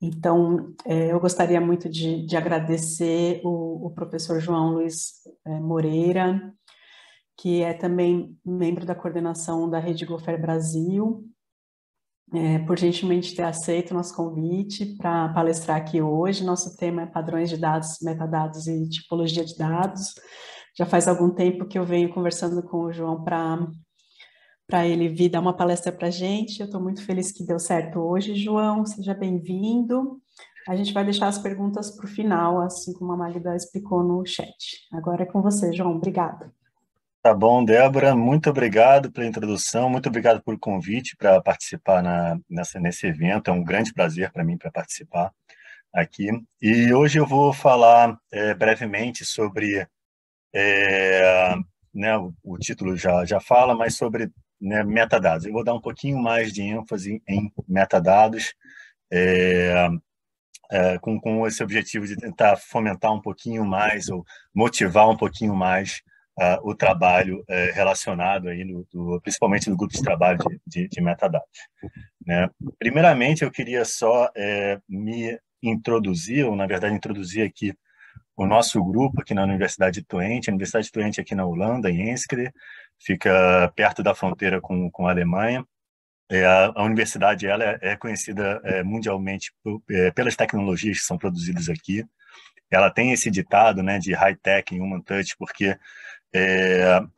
Então, eu gostaria muito de agradecer o professor João Luiz Moreira, que é também membro da coordenação da Rede Gofer Brasil, por gentilmente ter aceito o nosso convite para palestrar aqui hoje. Nosso tema é padrões de dados, metadados e tipologia de dados. Já faz algum tempo que eu venho conversando com o João para ele vir dar uma palestra para a gente. Eu estou muito feliz que deu certo hoje, João. Seja bem-vindo. A gente vai deixar as perguntas para o final, assim como a Magda explicou no chat. Agora é com você, João. Obrigada. Tá bom, Débora, muito obrigado pela introdução, muito obrigado pelo convite para participar nesse evento. É um grande prazer para mim para participar aqui. E hoje eu vou falar brevemente sobre, né, o título já fala, mas sobre, né, metadados. Eu vou dar um pouquinho mais de ênfase em metadados, com esse objetivo de tentar fomentar um pouquinho mais ou motivar um pouquinho mais o trabalho relacionado aí principalmente no grupo de trabalho de metadados, né? Primeiramente, eu queria só me introduzir, ou na verdade introduzir aqui o nosso grupo aqui na Universidade de Twente. A Universidade de Twente aqui na Holanda, em Enschede, fica perto da fronteira com a Alemanha. A universidade ela é conhecida mundialmente pelas tecnologias que são produzidas aqui. Ela tem esse ditado, né, de high tech em human touch, porque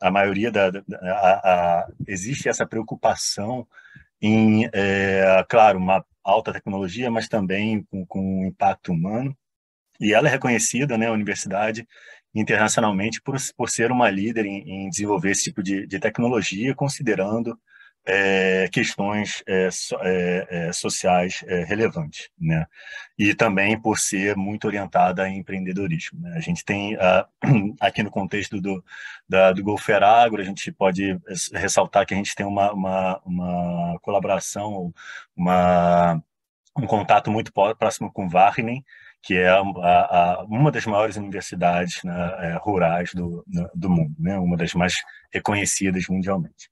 a maioria existe essa preocupação em, claro, uma alta tecnologia, mas também com um impacto humano. E ela é reconhecida, né, a universidade, internacionalmente por ser uma líder em desenvolver esse tipo de tecnologia, considerando questões sociais relevantes, né? E também por ser muito orientada em empreendedorismo, né? A gente tem, aqui no contexto do Gofer Agro, a gente pode ressaltar que a gente tem uma colaboração, um contato muito próximo com Wageningen, que é uma das maiores universidades, né, rurais do mundo, né? Uma das mais reconhecidas mundialmente.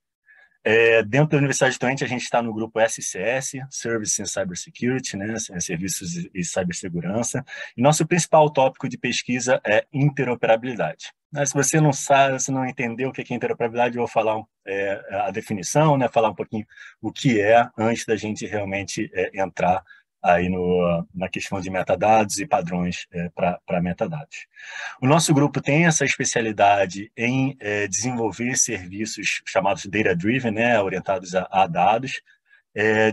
Dentro da Universidade de Twente, a gente está no grupo SCS, Services and Cybersecurity, né, Serviços e Cibersegurança, e nosso principal tópico de pesquisa é interoperabilidade. Se você não sabe, se não entendeu o que é interoperabilidade, eu vou falar a definição, né, falar um pouquinho o que é, antes da gente realmente entrar aí na questão de metadados e padrões para metadados. O nosso grupo tem essa especialidade em desenvolver serviços chamados data-driven, né, orientados a dados,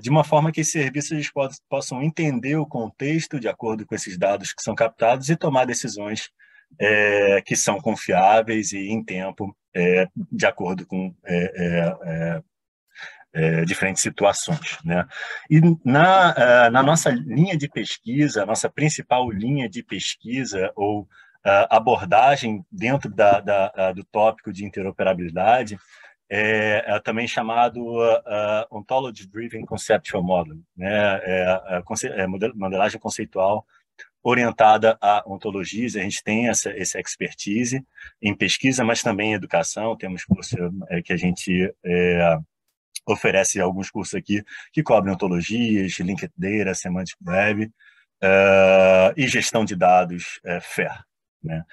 de uma forma que esses serviços possam entender o contexto de acordo com esses dados que são captados e tomar decisões que são confiáveis e em tempo, de acordo com diferentes situações, né? E na nossa linha de pesquisa, a nossa principal linha de pesquisa ou abordagem dentro do tópico de interoperabilidade é também chamado Ontology Driven Conceptual Modeling, né? Modelagem conceitual orientada a ontologias. A gente tem essa expertise em pesquisa, mas também em educação. Temos curso que a gente oferece alguns cursos aqui que cobrem ontologias, linked data, semantic web e gestão de dados FAIR, né?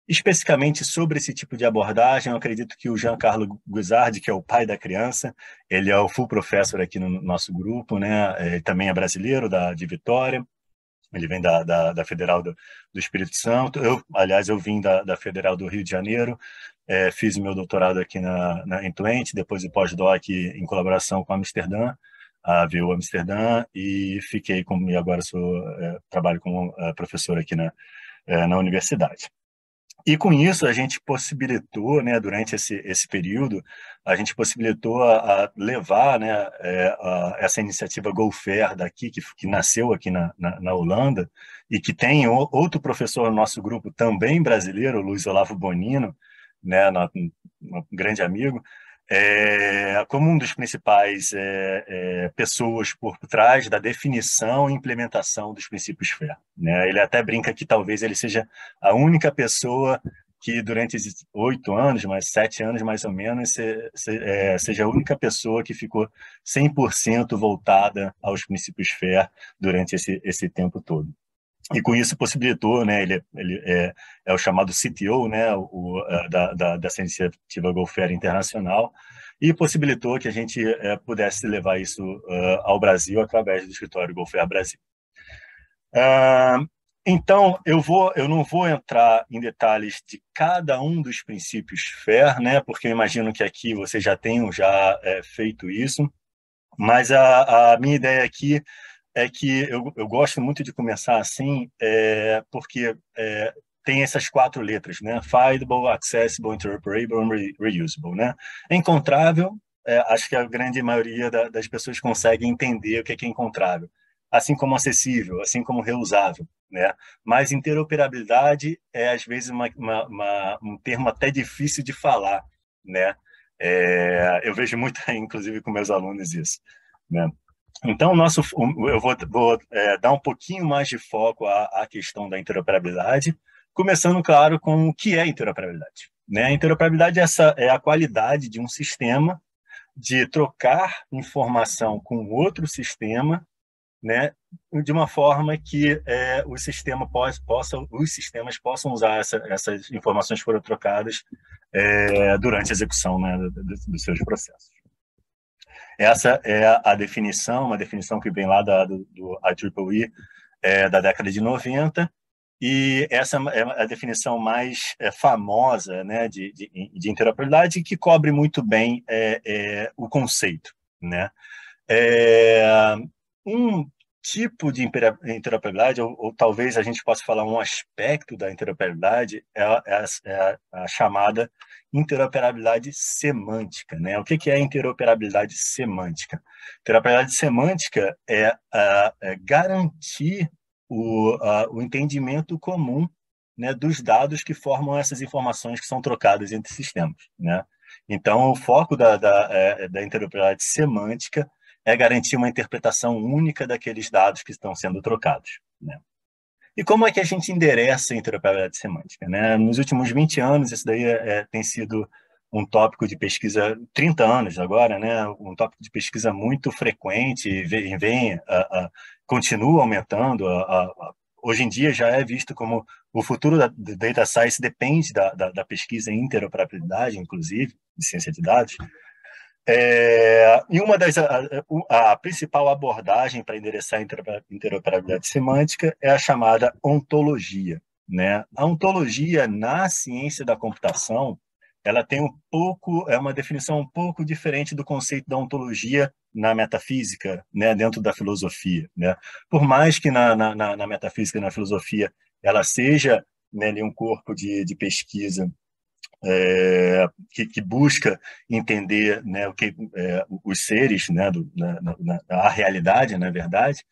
Especificamente sobre esse tipo de abordagem, eu acredito que o Jean-Carlo Guizzard, que é o pai da criança, ele é o full professor aqui no nosso grupo, né? Ele também é brasileiro, de Vitória. Ele vem da Federal do Espírito Santo. Aliás, eu vim da Federal do Rio de Janeiro, fiz meu doutorado aqui em Twente, depois o pós-doc em colaboração com Amsterdã, a VU Amsterdã, e e agora trabalho como professor aqui na universidade. E com isso a gente possibilitou, né, durante esse período, a gente possibilitou a levar, né, essa iniciativa GoFair daqui, que nasceu aqui na Holanda, e que tem outro professor no nosso grupo também brasileiro, Luiz Olavo Bonino, né, um grande amigo, como um dos principais pessoas por trás da definição e implementação dos princípios FAIR, né? Ele até brinca que talvez ele seja a única pessoa que durante esses 8 anos, mais 7 anos mais ou menos, seja a única pessoa que ficou 100% voltada aos princípios FAIR durante esse tempo todo. E com isso possibilitou, né, ele é o chamado CTO, né, dessa iniciativa Go FAIR Internacional, e possibilitou que a gente pudesse levar isso ao Brasil através do escritório Go FAIR Brasil. Então, eu não vou entrar em detalhes de cada um dos princípios FAIR, né, porque eu imagino que aqui vocês já tenham feito isso, mas a minha ideia aqui é que eu gosto muito de começar assim, porque tem essas 4 letras, né? Findable, Accessible, Interoperable e Reusable, né? É encontrável, acho que a grande maioria das pessoas consegue entender o que é encontrável, assim como acessível, assim como reusável, né? Mas interoperabilidade é, às vezes, um termo até difícil de falar, né? Eu vejo muito, inclusive, com meus alunos isso, né? Então, eu vou dar um pouquinho mais de foco à questão da interoperabilidade, começando, claro, com o que é interoperabilidade, né? A interoperabilidade é a qualidade de um sistema de trocar informação com outro sistema, né, de uma forma que os sistemas possam usar essas informações que foram trocadas durante a execução, né, dos seus processos. Essa é a definição, uma definição que vem lá do IEEE, da década de 90, e essa é a definição mais famosa, né, de interoperabilidade, que cobre muito bem o conceito, né? Um tipo de interoperabilidade, ou talvez a gente possa falar um aspecto da interoperabilidade, é a chamada interoperabilidade semântica, né? O que é interoperabilidade semântica? Interoperabilidade semântica é garantir o entendimento comum, né, dos dados que formam essas informações que são trocadas entre sistemas, né? Então, o foco da interoperabilidade semântica é garantir uma interpretação única daqueles dados que estão sendo trocados, né? E como é que a gente endereça a interoperabilidade semântica, né? Nos últimos 20 anos, isso daí tem sido um tópico de pesquisa, 30 anos agora, né? Um tópico de pesquisa muito frequente e continua aumentando. Hoje em dia já é visto como o futuro da data science depende da pesquisa em interoperabilidade, inclusive, de ciência de dados. E a principal abordagem para endereçar a interoperabilidade semântica é a chamada ontologia, né? A ontologia na ciência da computação, ela tem uma definição um pouco diferente do conceito da ontologia na metafísica, né, dentro da filosofia, né? Por mais que na metafísica e na filosofia ela seja, né, um corpo de pesquisa que busca entender, né, os seres, né, a realidade, na verdade,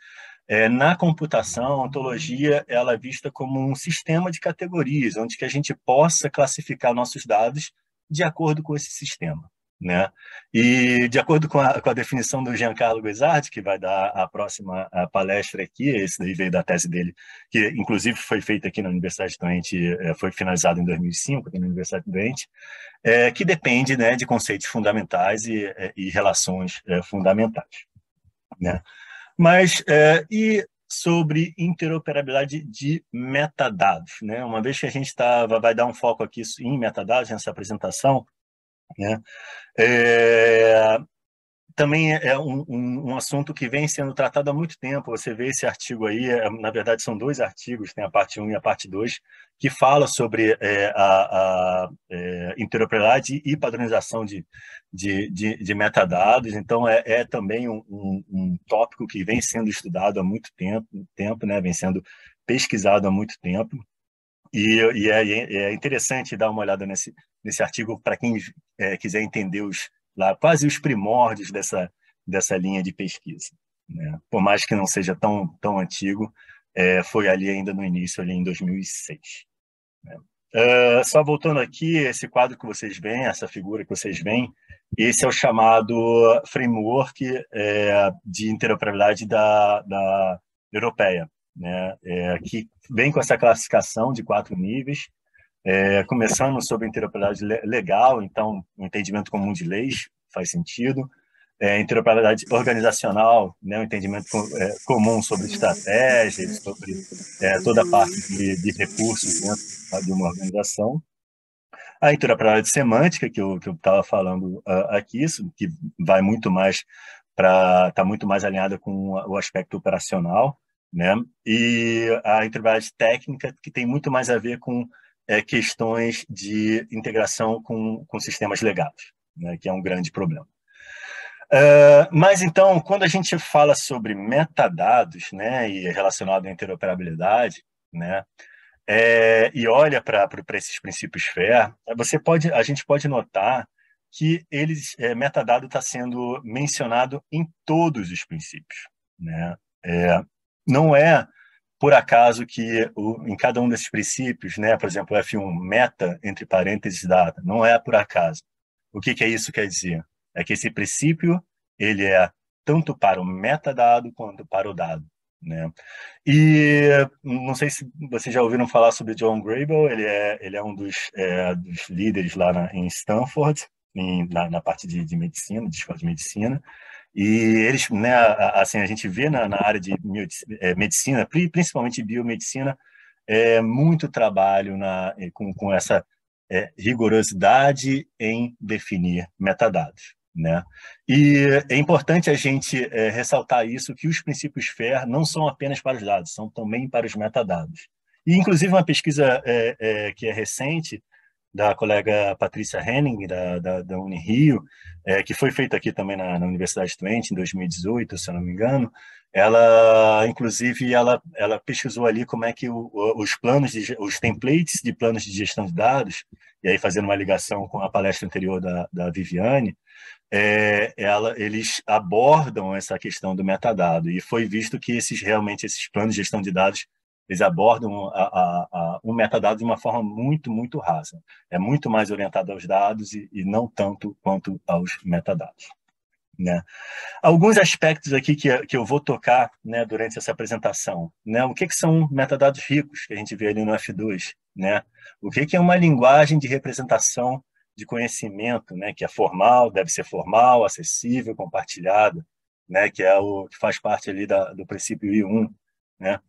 na computação, a ontologia ela é vista como um sistema de categorias, onde que a gente possa classificar nossos dados de acordo com esse sistema, né? E de acordo com a definição do Giancarlo Guezzardi, que vai dar a próxima palestra aqui, esse daí veio da tese dele, que inclusive foi feita aqui na Universidade de Twente, foi finalizado em 2005 aqui na Universidade de Twente, que depende, né, de conceitos fundamentais e relações fundamentais, né? Mas, e sobre interoperabilidade de metadados, né? Uma vez que a gente vai dar um foco aqui em metadados nessa apresentação, né? Também é um assunto que vem sendo tratado há muito tempo. Você vê esse artigo aí, na verdade são 2 artigos, tem a parte 1 e a parte 2, que fala sobre a interoperabilidade e padronização de metadados. Então, também um tópico que vem sendo estudado há muito tempo, né? Vem sendo pesquisado há muito tempo. E é interessante dar uma olhada nesse artigo para quem quiser entender quase os primórdios dessa linha de pesquisa, né? Por mais que não seja tão antigo, foi ali ainda no início, ali em 2006. Né? Só voltando aqui, esse quadro que vocês veem, essa figura que vocês veem, esse é o chamado framework de interoperabilidade da europeia, né? Que vem com essa classificação de 4 níveis, Começando sobre interoperabilidade legal, então, o entendimento comum de leis faz sentido. Interoperabilidade organizacional, né, um entendimento comum sobre estratégias, sobre toda a parte de recursos dentro de uma organização. A interoperabilidade semântica, que eu estava falando aqui, isso que vai muito mais está muito mais alinhada com o aspecto operacional, né? E a interoperabilidade técnica, que tem muito mais a ver com questões de integração com sistemas legados, né? Que é um grande problema. Mas, então, quando a gente fala sobre metadados, né, e relacionado à interoperabilidade, né, e olha para esses princípios FAIR, a gente pode notar que metadado está sendo mencionado em todos os princípios, né? Não é por acaso que em cada um desses princípios, né, por exemplo, F1, meta, entre parênteses, data, não é por acaso. O que isso quer dizer? É que esse princípio ele é tanto para o metadado quanto para o dado, né? E não sei se vocês já ouviram falar sobre John Grable, ele é um dos líderes lá em Stanford, na parte de medicina, de escola de medicina, e eles, né, assim, a gente vê na área de medicina, principalmente biomedicina, muito trabalho com essa rigorosidade em definir metadados, né? E é importante a gente ressaltar isso, que os princípios FAIR não são apenas para os dados, são também para os metadados. E, inclusive, uma pesquisa que é recente, da colega Patrícia Henning, da Unirio, que foi feita aqui também na Universidade de Twente, em 2018, se eu não me engano, inclusive, ela pesquisou ali como é que os templates de planos de gestão de dados, e aí fazendo uma ligação com a palestra anterior da Viviane, eles abordam essa questão do metadado, e foi visto que realmente esses planos de gestão de dados eles abordam um metadado de uma forma muito, muito rasa. É muito mais orientado aos dados e não tanto quanto aos metadados, né? Alguns aspectos aqui que eu vou tocar, né, durante essa apresentação, né? O que são metadados ricos, que a gente vê ali no F2, né? O que é uma linguagem de representação de conhecimento, né, que é formal, deve ser formal, acessível, compartilhada, né, que é o que faz parte ali do princípio I1, né?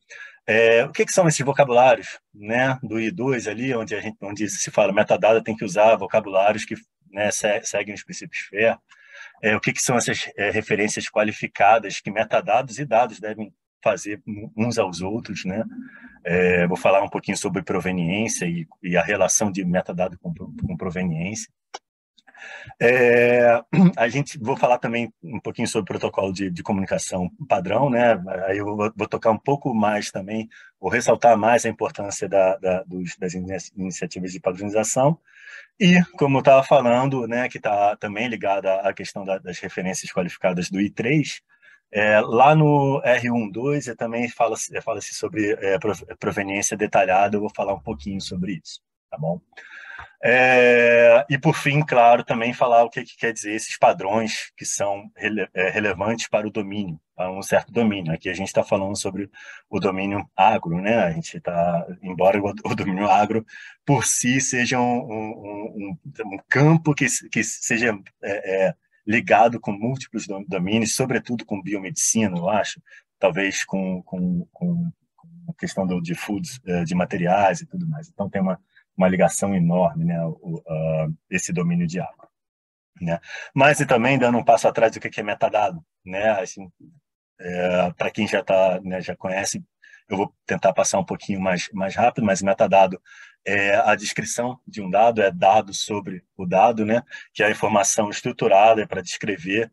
O que são esses vocabulários, né, do I2 ali, onde se fala metadata tem que usar vocabulários que, né, seguem os princípios FAIR. O que são essas referências qualificadas que metadados e dados devem fazer uns aos outros, né? Vou falar um pouquinho sobre proveniência e a relação de metadado com proveniência. Vou falar também um pouquinho sobre o protocolo de comunicação padrão, né? Aí eu vou tocar um pouco mais também, vou ressaltar mais a importância das iniciativas de padronização. E, como eu estava falando, né, que está também ligada à questão das referências qualificadas do I3, lá no R12 também fala-se sobre proveniência detalhada, eu vou falar um pouquinho sobre isso, tá bom? E, por fim, claro, também falar o que quer dizer esses padrões que são relevantes para o domínio, para um certo domínio. Aqui a gente está falando sobre o domínio agro, né? A gente embora o domínio agro por si seja um campo que seja ligado com múltiplos domínios, sobretudo com biomedicina, eu acho, talvez com a questão de foods, de materiais e tudo mais. Então, tem uma ligação enorme, né, esse domínio de água, né? Mas e também dando um passo atrás do que é metadado, né? Assim, para quem já conhece, eu vou tentar passar um pouquinho mais rápido, mas metadado é a descrição de um dado, é dado sobre o dado, né? Que é a informação estruturada para descrever,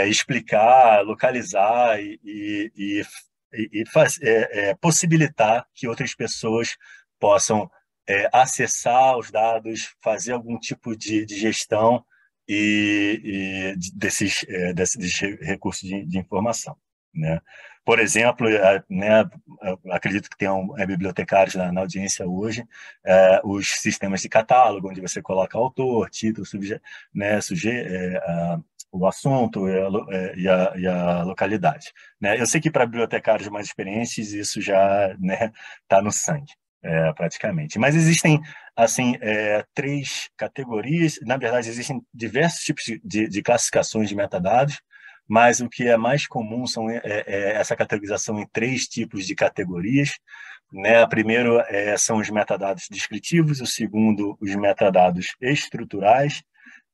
explicar, localizar e possibilitar que outras pessoas possam acessar os dados, fazer algum tipo de gestão desses recursos de informação, né? Por exemplo, né, acredito que tenham bibliotecários na audiência hoje, os sistemas de catálogo, onde você coloca autor, título, né, o assunto e a localidade, né? Eu sei que para bibliotecários mais experientes isso já, né, está no sangue. praticamente. Mas existem, assim, 3 categorias. Na verdade, existem diversos tipos de classificações de metadados, mas o que é mais comum é essa categorização em 3 tipos de categorias. Né? O primeiro são os metadados descritivos, o segundo, os metadados estruturais,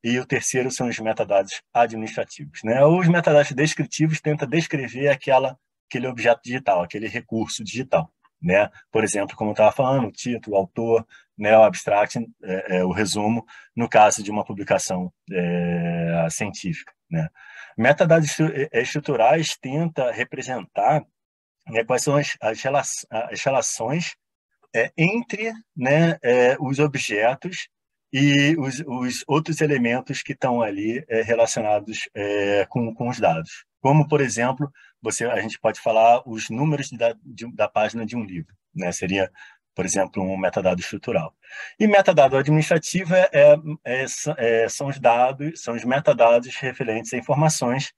e o terceiro são os metadados administrativos. Né? Os metadados descritivos tentam descrever aquele objeto digital, aquele recurso digital. Né? Por exemplo, como eu estava falando, o título, o autor, né, o abstract, o resumo, no caso de uma publicação científica. Né? Metadados estruturais tenta representar, né, quais são as relações entre, né, os objetos e os outros elementos que estão ali relacionados com os dados. Como, por exemplo, a gente pode falar os números da página de um livro. Né? Seria, por exemplo, um metadado estrutural. E metadado administrativo são os dados, são os metadados referentes a informações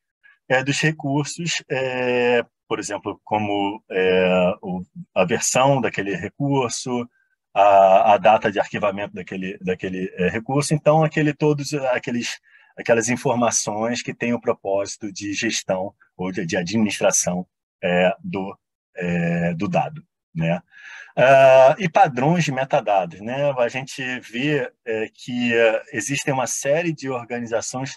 dos recursos, por exemplo, como a versão daquele recurso, a data de arquivamento daquele recurso. Então, aquelas informações que têm o propósito de gestão ou de administração do dado. Né? E padrões de metadados. Né? A gente vê que existem uma série de organizações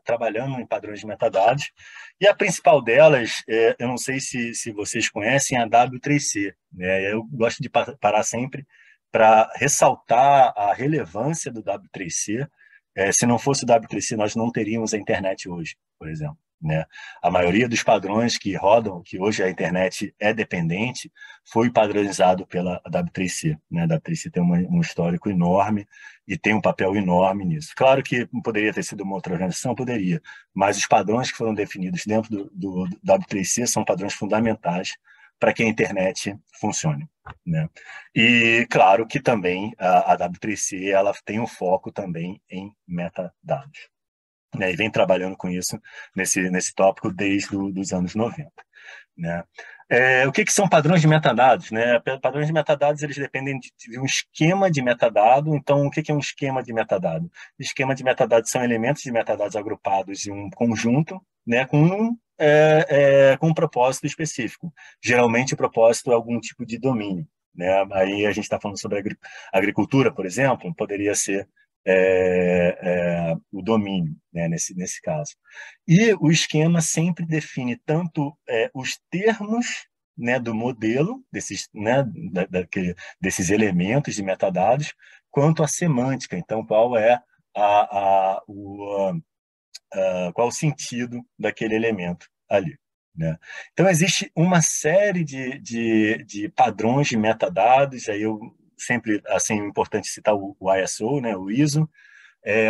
trabalhando em padrões de metadados, e a principal delas, eu não sei se vocês conhecem, é a W3C. Né? Eu gosto de parar sempre para ressaltar a relevância do W3C. Se não fosse o W3C, nós não teríamos a internet hoje, por exemplo. Né? A maioria dos padrões que rodam, que hoje a internet é dependente, foi padronizado pela W3C. Né? A W3C tem um histórico enorme e tem um papel enorme nisso. Claro que poderia ter sido uma outra organização, poderia, mas os padrões que foram definidos dentro do W3C são padrões fundamentais para que a internet funcione. Né? E claro que também a W3C ela tem um foco também em metadados. Né, e vem trabalhando com isso nesse tópico desde os anos 90. Né? O que são padrões de metadados? Né? Padrões de metadados eles dependem de um esquema de metadado. Então, o que é um esquema de metadado? Esquema de metadados são elementos de metadados agrupados em um conjunto, né, com um propósito específico. Geralmente, o propósito é algum tipo de domínio. Né? Aí a gente está falando sobre agricultura, por exemplo, poderia ser o domínio, né, nesse caso. E o esquema sempre define tanto os termos, né, do modelo, desses elementos de metadados, quanto a semântica. Então, qual é qual o sentido daquele elemento ali. Né? Então, existe uma série de padrões de metadados, aí eu sempre assim, é importante citar o ISO, né, o ISO.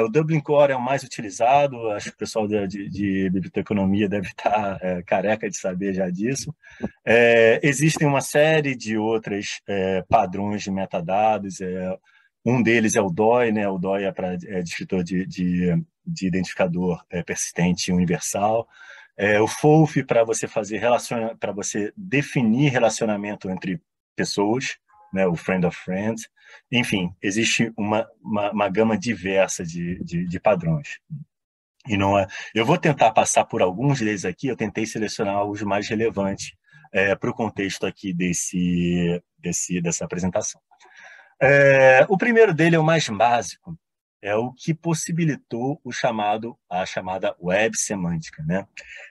O Dublin Core é o mais utilizado, acho que o pessoal de biblioteconomia deve estar careca de saber já disso. Existem uma série de outros padrões de metadados, um deles é o DOI, né? O DOI é descritor de identificador persistente universal. O FOLF para você para você definir relacionamento entre pessoas, né, o friend of friends. Enfim, existe uma gama diversa de padrões. E não eu vou tentar passar por alguns deles aqui, eu tentei selecionar os mais relevantes para o contexto aqui dessa apresentação. O primeiro dele é o mais básico, é o que possibilitou a chamada web semântica, né?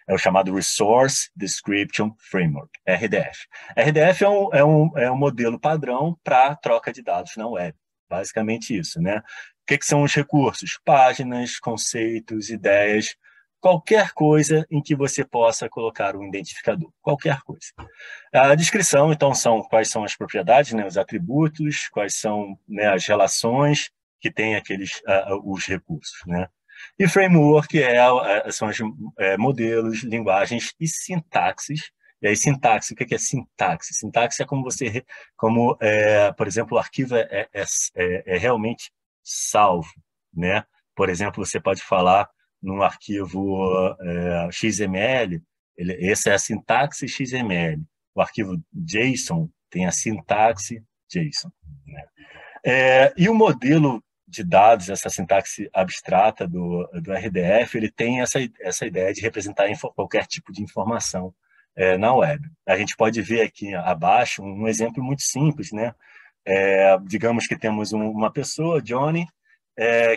É o chamado Resource Description Framework, RDF. RDF é um modelo padrão para troca de dados na web, basicamente isso, né? O que são os recursos? Páginas, conceitos, ideias, qualquer coisa em que você possa colocar um identificador, qualquer coisa. A descrição, então, quais são as propriedades, né, os atributos, quais são, né, as relações que tem os recursos. Né? E framework são os modelos, linguagens e sintaxes. E aí, sintaxe, o que é sintaxe? Sintaxe é por exemplo, o arquivo é realmente salvo. Né? Por exemplo, você pode falar num arquivo XML, essa é a sintaxe XML. O arquivo JSON tem a sintaxe JSON, né? E o modelo de dados, essa sintaxe abstrata do RDF, ele tem essa ideia de representar qualquer tipo de informação na web. A gente pode ver aqui abaixo um exemplo muito simples, né? Digamos que temos uma pessoa, Johnny,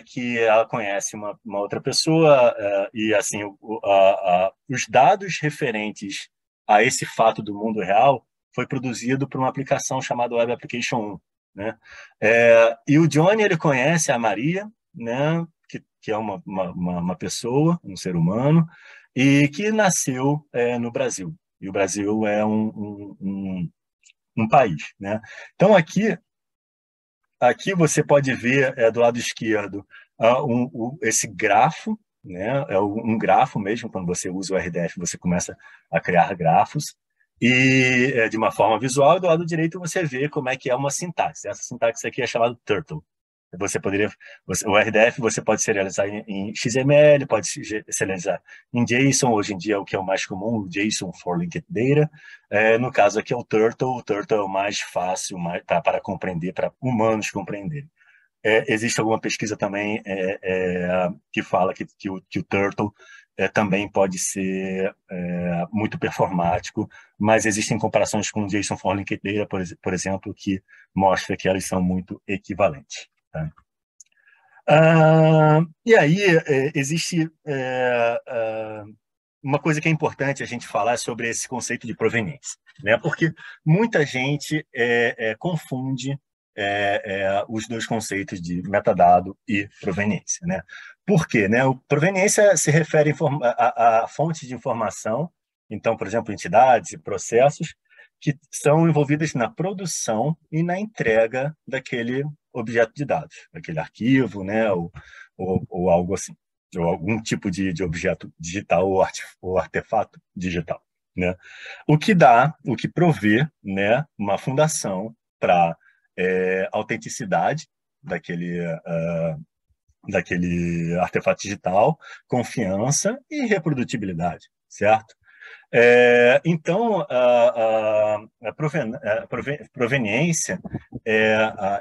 que ela conhece uma outra pessoa, e assim os dados referentes a esse fato do mundo real foi produzido por uma aplicação chamada Web Application 1, né? E o Johnny, ele conhece a Maria, né? Que é uma pessoa, um ser humano, e que nasceu no Brasil. E o Brasil é um país, né? Então, aqui você pode ver do lado esquerdo esse grafo, né? É um grafo mesmo. Quando você usa o RDF, você começa a criar grafos, e de uma forma visual. E do lado direito você vê como é que é uma sintaxe. Essa sintaxe aqui é chamada Turtle. O RDF você pode serializar em XML, pode serializar em JSON. Hoje em dia é o que é o mais comum, o JSON for Linked Data. No caso aqui é o Turtle é o mais fácil para compreender, para humanos compreenderem. Existe alguma pesquisa também que fala que o Turtle também pode ser muito performático, mas existem comparações com o JSON for Linked Data, por exemplo, que mostra que elas são muito equivalentes. Tá? E aí existe uma coisa que é importante a gente falar sobre esse conceito de proveniência, né? Porque muita gente confunde os dois conceitos de metadado e proveniência, né? Por quê, né? Proveniência se refere a fontes de informação, então, por exemplo, entidades e processos que são envolvidas na produção e na entrega daquele objeto de dados, daquele arquivo, né? Ou algo assim, ou algum tipo de objeto digital ou artefato digital, né? O que provê, né, uma fundação para autenticidade daquele artefato digital, confiança e reprodutibilidade, certo? Então, a proveniência,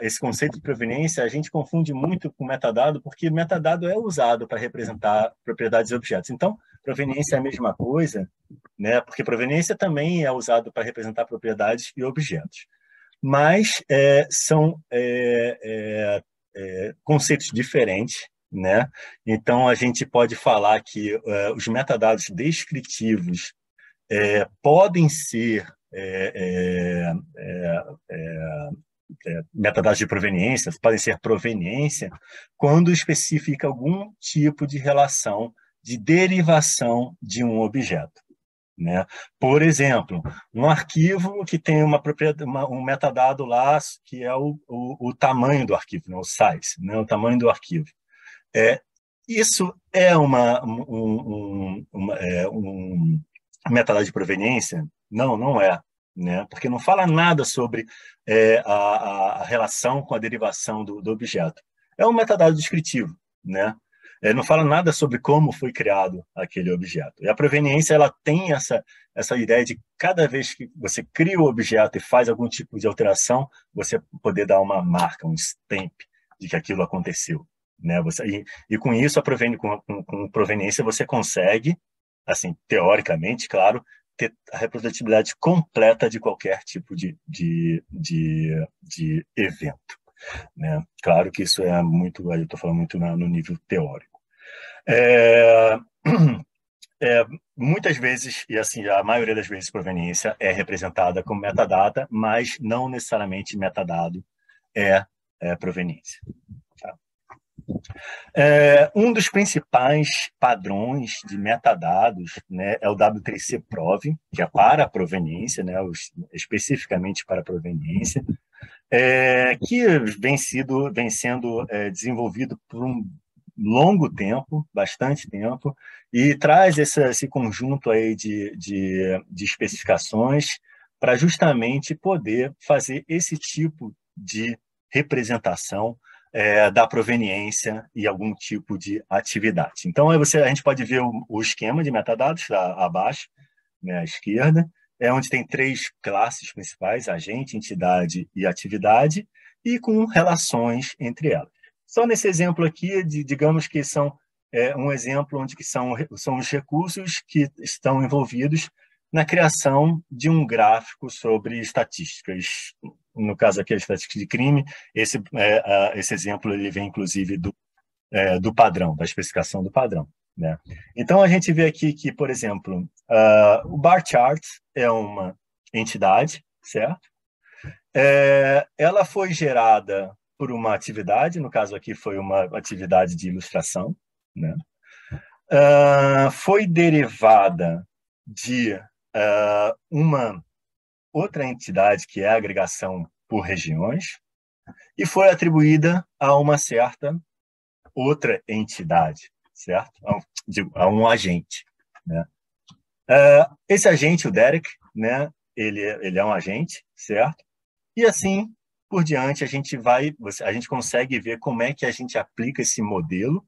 esse conceito de proveniência, a gente confunde muito com metadado, porque metadado é usado para representar propriedades e objetos. Então, proveniência é a mesma coisa, né? Porque proveniência também é usado para representar propriedades e objetos. Mas são conceitos diferentes, né? Então, a gente pode falar que os metadados descritivos podem ser metadados de proveniência, podem ser proveniência, quando especifica algum tipo de relação de derivação de um objeto, né? Por exemplo, um arquivo que tem um metadado lá que é o tamanho do arquivo, né? O size, né? O tamanho do arquivo. Isso é um metadado de proveniência? Não, não é, né? Porque não fala nada sobre a relação com a derivação do objeto. É um metadado descritivo, né? Não fala nada sobre como foi criado aquele objeto. E a proveniência, ela tem essa ideia de cada vez que você cria o objeto e faz algum tipo de alteração, você poder dar uma marca, um stamp de que aquilo aconteceu, né? E com isso, com proveniência, você consegue, assim, teoricamente, claro, ter a reprodutibilidade completa de qualquer tipo de evento, né? Claro que isso é muito, eu estou falando muito no nível teórico. Muitas vezes, e assim, a maioria das vezes, proveniência é representada como metadata, mas não necessariamente metadado é proveniência. Tá? Um dos principais padrões de metadados, né, é o W3C-Prov, que é para a proveniência, né, especificamente para a proveniência, que vem sendo desenvolvido por um longo tempo, bastante tempo, e traz esse conjunto aí de especificações para justamente poder fazer esse tipo de representação da proveniência e algum tipo de atividade. Então, a gente pode ver o esquema de metadados abaixo, né, à esquerda, é onde tem três classes principais: agente, entidade e atividade, e com relações entre elas. Só nesse exemplo aqui, digamos que são um exemplo onde que são os recursos que estão envolvidos na criação de um gráfico sobre estatísticas. No caso aqui, a estatística de crime, esse exemplo ele vem, inclusive, do padrão, da especificação do padrão, né? Então, a gente vê aqui que, por exemplo, o bar chart é uma entidade, certo? Ela foi gerada por uma atividade, no caso aqui foi uma atividade de ilustração, né? Foi derivada de uma outra entidade, que é a agregação por regiões, e foi atribuída a uma certa outra entidade, certo? A um agente, né? Esse agente, o Derek, né? Ele é um agente, certo? E assim por diante, a gente consegue ver como é que a gente aplica esse modelo,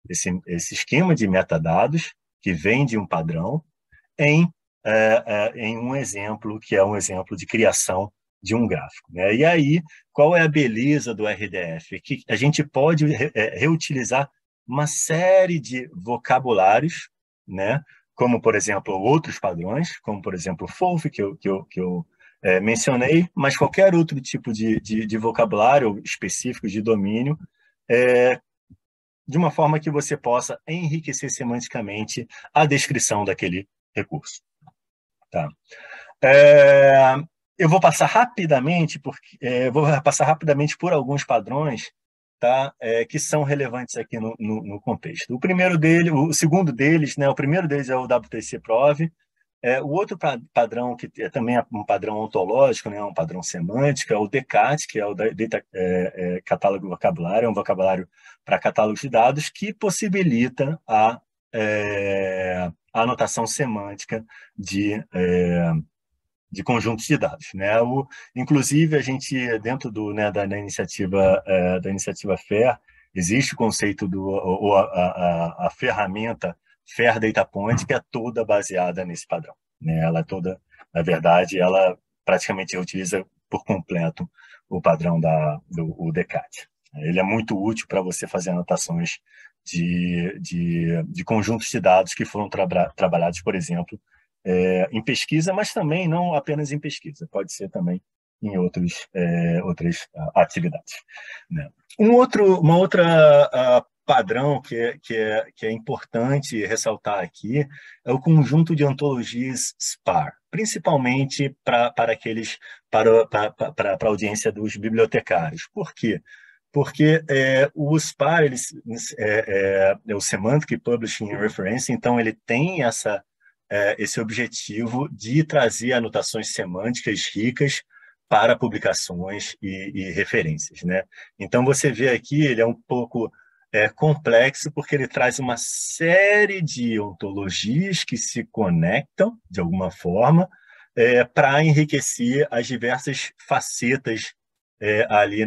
esse esquema de metadados, que vem de um padrão, em um exemplo, que é um exemplo de criação de um gráfico, né? E aí, qual é a beleza do RDF? Que a gente pode reutilizar uma série de vocabulários, né? Como, por exemplo, outros padrões, como, por exemplo, o FOLF, que eu mencionei, mas qualquer outro tipo de vocabulário específico de domínio, de uma forma que você possa enriquecer semanticamente a descrição daquele recurso. Tá? Eu vou passar rapidamente, por alguns padrões, tá? Que são relevantes aqui no contexto. O segundo deles, né? O primeiro deles é o WTC-Prov. O outro padrão, que é também um padrão ontológico, né, um padrão semântico, é o DCAT, que é o Data Catálogo Vocabulário, é um vocabulário para catálogos de dados que possibilita a anotação semântica de conjuntos de dados, né? Inclusive, a gente, dentro da iniciativa FAIR, existe o conceito ou a ferramenta FAIR Data Point, que é toda baseada nesse padrão, né? Ela toda, na verdade, ela praticamente utiliza por completo o padrão do DCAT. Ele é muito útil para você fazer anotações de conjuntos de dados que foram trabalhados, por exemplo, em pesquisa, mas também não apenas em pesquisa, pode ser também em outras atividades, né? Uma outra padrão que é importante ressaltar aqui é o conjunto de ontologias SPAR, principalmente para a audiência dos bibliotecários. Por quê? Porque o SPAR, é o Semantic Publishing Reference, então ele tem esse objetivo de trazer anotações semânticas ricas para publicações e referências, né? Então, você vê aqui, ele é um pouco complexo, porque ele traz uma série de ontologias que se conectam, de alguma forma, para enriquecer as diversas facetas ali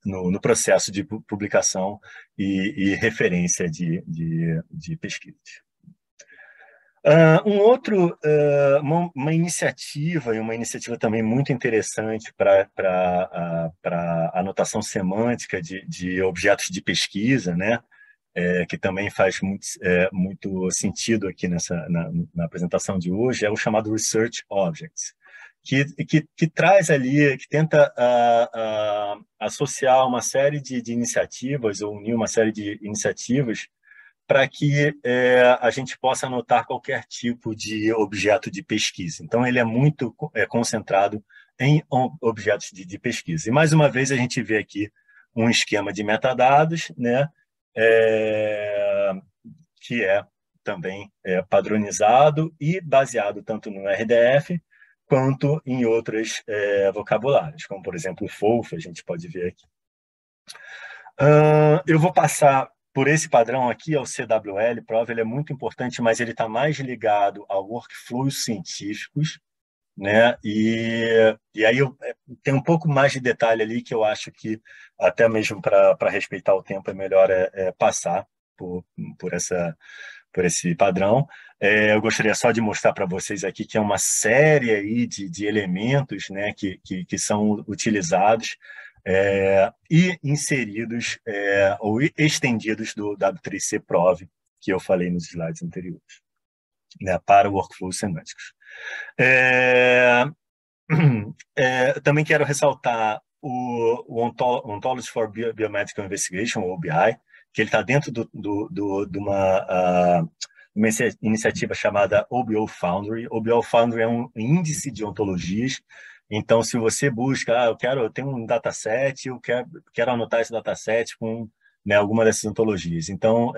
no processo de publicação e referência de pesquisas. Uma iniciativa também muito interessante para anotação semântica de objetos de pesquisa, né? Que também faz muito sentido aqui na apresentação de hoje, é o chamado Research Objects, que traz ali, que tenta associar uma série de iniciativas, ou unir uma série de iniciativas, para que a gente possa anotar qualquer tipo de objeto de pesquisa. Então, ele é muito concentrado em objetos de pesquisa. E, mais uma vez, a gente vê aqui um esquema de metadados, né, que é também padronizado e baseado tanto no RDF quanto em outros vocabulários, como, por exemplo, o FOLF, a gente pode ver aqui. Eu vou passar por esse padrão aqui, ao CWL, Prov, ele é muito importante, mas ele está mais ligado a workflows científicos, né? E aí eu tenho um pouco mais de detalhe ali que eu acho que, até mesmo para respeitar o tempo, é melhor passar por por esse padrão. Eu gostaria só de mostrar para vocês aqui que é uma série aí de elementos, né, que são utilizados e inseridos ou estendidos do W3C Prove, que eu falei nos slides anteriores, né, para workflows semânticos. Também quero ressaltar o Ontology for Biomedical Investigation, o OBI, que ele está dentro de uma iniciativa chamada OBO Foundry. OBO Foundry é um índice de ontologias. Então, se você busca, eu tenho um dataset, eu quero anotar esse dataset com, né, alguma dessas ontologias. Então,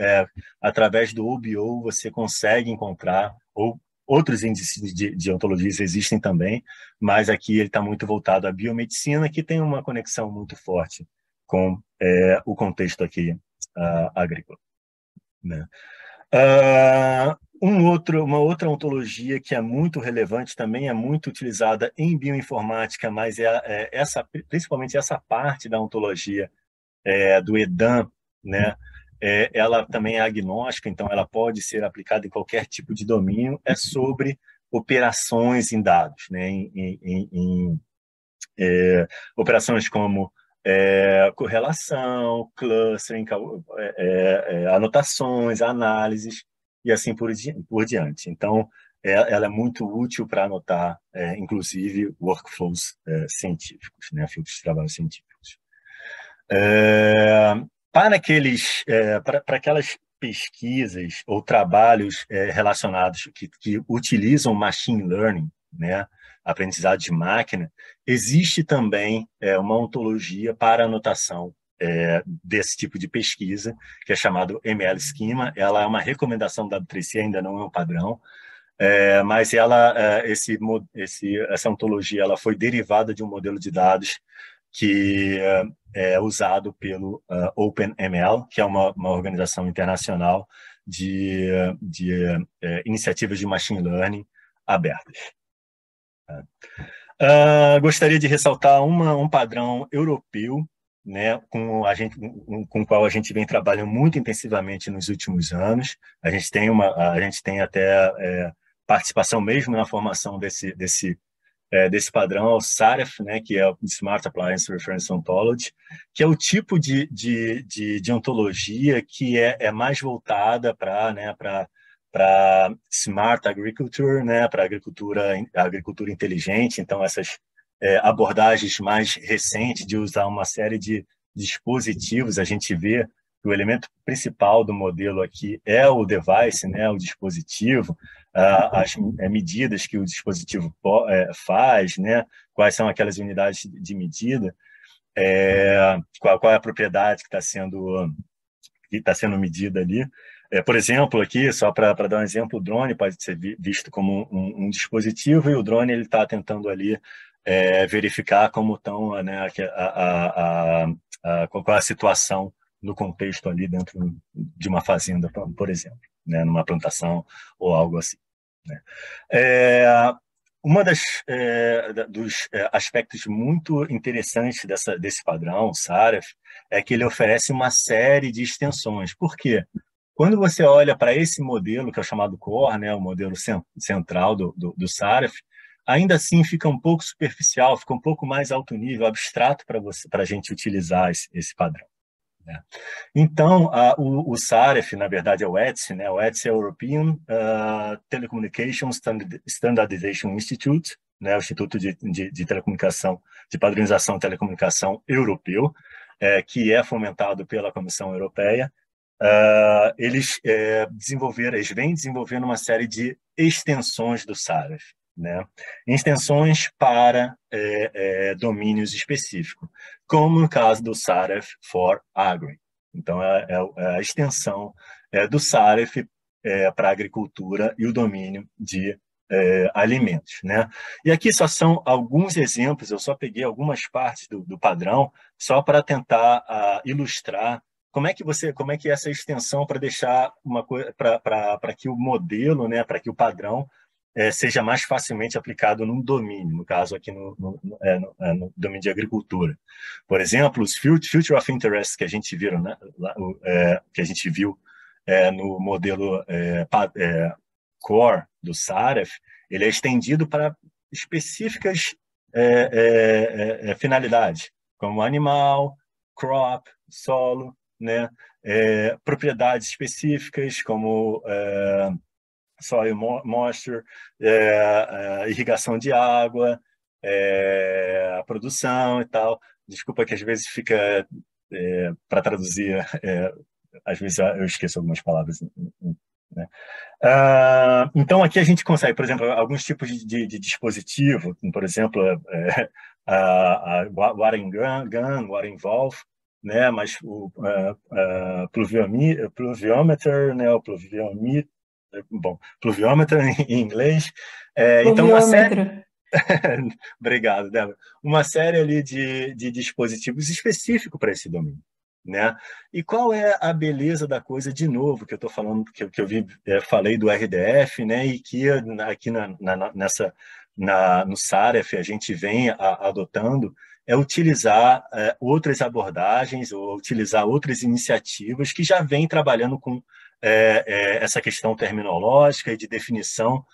através do OBO, você consegue encontrar, ou outros índices de ontologias existem também, mas aqui ele está muito voltado à biomedicina, que tem uma conexão muito forte com o contexto aqui agrícola, né? Uma outra ontologia que é muito relevante, também é muito utilizada em bioinformática, mas principalmente essa parte da ontologia do EDAM, né? Ela também é agnóstica, então ela pode ser aplicada em qualquer tipo de domínio, é sobre operações em dados, né? em operações como correlação, clustering, anotações, análises e assim por diante. Então, ela é muito útil para anotar, inclusive, workflows científicos, né? Fluxos de trabalho científicos. Para aquelas pesquisas ou trabalhos relacionados que utilizam machine learning, né, aprendizado de máquina, existe também uma ontologia para anotação desse tipo de pesquisa, que é chamado ML Schema. Ela é uma recomendação da W3C, ainda não é um padrão, mas essa ontologia ela foi derivada de um modelo de dados que é usado pelo OpenML, que é uma organização internacional de iniciativas de machine learning abertas. Gostaria de ressaltar um padrão europeu, né, com o qual a gente vem trabalhando muito intensivamente nos últimos anos. A gente tem até participação mesmo na formação desse padrão, o SAREF, né, que é o Smart Appliance Reference Ontology, que é o tipo de ontologia que é mais voltada para, né, para Smart Agriculture, né, para agricultura inteligente. Então, essas abordagens mais recentes de usar uma série de dispositivos, a gente vê que o elemento principal do modelo aqui é o device, né, o dispositivo, as medidas que o dispositivo faz, né, quais são aquelas unidades de medida, qual é a propriedade que está sendo medida ali. Por exemplo, aqui, só para dar um exemplo, o drone pode ser visto como um dispositivo, e o drone está tentando ali verificar como estão, né, qual é a situação no contexto ali dentro de uma fazenda, por exemplo, né, numa plantação ou algo assim, né? Dos aspectos muito interessantes desse padrão, SAREF, é que ele oferece uma série de extensões. Por quê? Quando você olha para esse modelo, que é o chamado core, né, o modelo central do SAREF, ainda assim fica um pouco superficial, fica um pouco mais alto nível, abstrato para a gente utilizar esse padrão, né? Então, o SAREF, na verdade, é o ETSI, né? O ETSI é o European Telecommunication Standardization Institute, né? O Instituto de Telecomunicação, de Padronização de Telecomunicação Europeu, que é fomentado pela Comissão Europeia. Eles vêm desenvolvendo uma série de extensões do SAREF, né? Extensões para domínios específicos, como no caso do SAREF for Agri. Então, é a extensão do SAREF para a agricultura e o domínio de alimentos, né? E aqui só são alguns exemplos, eu só peguei algumas partes do padrão, só para tentar ilustrar como é que essa extensão para deixar uma coisa, para que o modelo, né, para que o padrão seja mais facilmente aplicado num domínio, no caso aqui no domínio de agricultura. Por exemplo, os Future of Interest que a gente viu, né, que a gente viu no modelo core do SAREF, ele é estendido para específicas finalidades, como animal, crop, solo, né? Propriedades específicas como soil moisture, irrigação de água, produção e tal. Desculpa que às vezes fica para traduzir, às vezes eu esqueço algumas palavras, né? Então aqui a gente consegue, por exemplo, alguns tipos de dispositivo, por exemplo, a Water Gun, Water Involve, né? Mas o pluviometer, né? O pluviometer, bom, pluviometer em inglês. Então uma série. Obrigado, Débora. Uma série ali de dispositivos específicos para esse domínio, né? E qual é a beleza da coisa, de novo, que eu estou falando, que eu falei do RDF, né? E que aqui no SAREF a gente vem adotando, é utilizar outras abordagens ou utilizar outras iniciativas que já vêm trabalhando com essa questão terminológica e de definição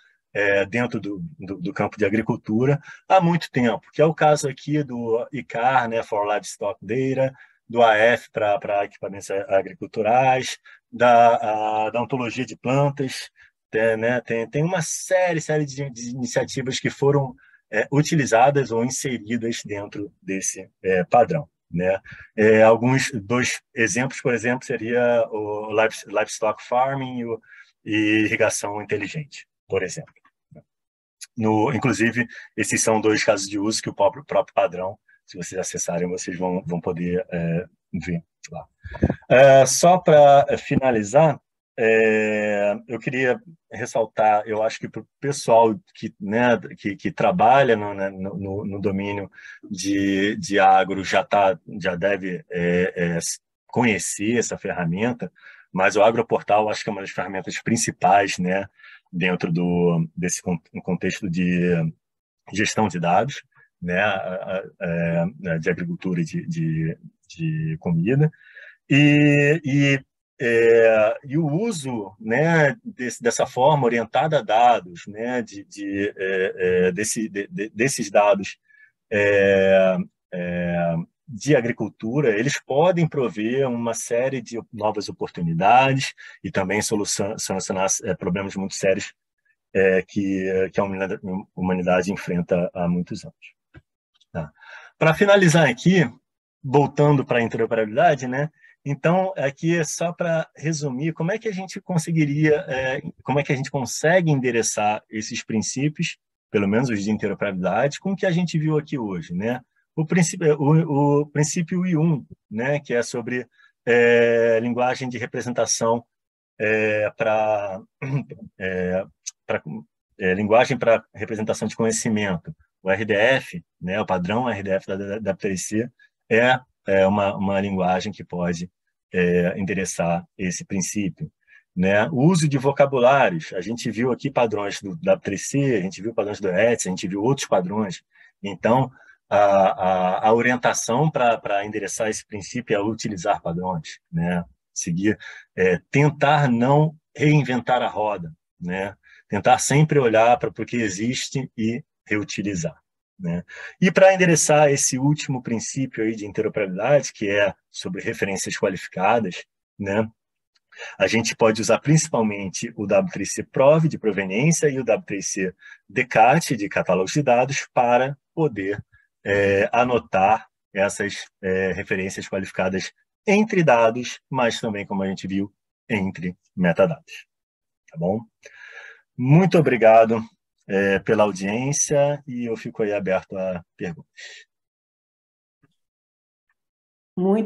dentro do campo de agricultura há muito tempo, que é o caso aqui do ICAR, né, for Livestock Data, do AF para equipamentos agriculturais, da ontologia de plantas, né, tem uma série de iniciativas que foram utilizadas ou inseridas dentro desse padrão, né? Dois exemplos, por exemplo, seria o livestock farming e irrigação inteligente, por exemplo. Inclusive, esses são dois casos de uso que o próprio padrão, se vocês acessarem, vocês vão poder ver lá. Só para finalizar, eu queria ressaltar, eu acho que para o pessoal que trabalha no domínio de agro já deve conhecer essa ferramenta, mas o Agroportal acho que é uma das ferramentas principais, né, dentro desse contexto de gestão de dados, né, de agricultura e de comida, e o uso, né, dessa forma orientada a dados, né, desses dados de agricultura, eles podem prover uma série de novas oportunidades e também solucionar problemas muito sérios que a humanidade enfrenta há muitos anos. Tá. Para finalizar aqui, voltando para a interoperabilidade, né? Então, aqui é só para resumir como é que a gente como é que a gente consegue endereçar esses princípios, pelo menos os de interoperabilidade, com o que a gente viu aqui hoje, né? O princípio I1, né? Que é sobre linguagem de representação linguagem para representação de conhecimento. O RDF, né? O padrão RDF da WTIC é uma linguagem que pode endereçar esse princípio, né? O uso de vocabulários, a gente viu aqui padrões do W3C, a gente viu padrões do ETS, a gente viu outros padrões. Então, a orientação para endereçar esse princípio é utilizar padrões, né? Tentar não reinventar a roda, né? Tentar sempre olhar para o que existe e reutilizar, né? E para endereçar esse último princípio aí de interoperabilidade, que é sobre referências qualificadas, né? A gente pode usar principalmente o W3C Prove, de proveniência, e o W3C Decate, de catálogos de dados, para poder anotar essas referências qualificadas entre dados, mas também, como a gente viu, entre metadados. Tá bom? Muito obrigado pela audiência e eu fico aí aberto a perguntas. Muito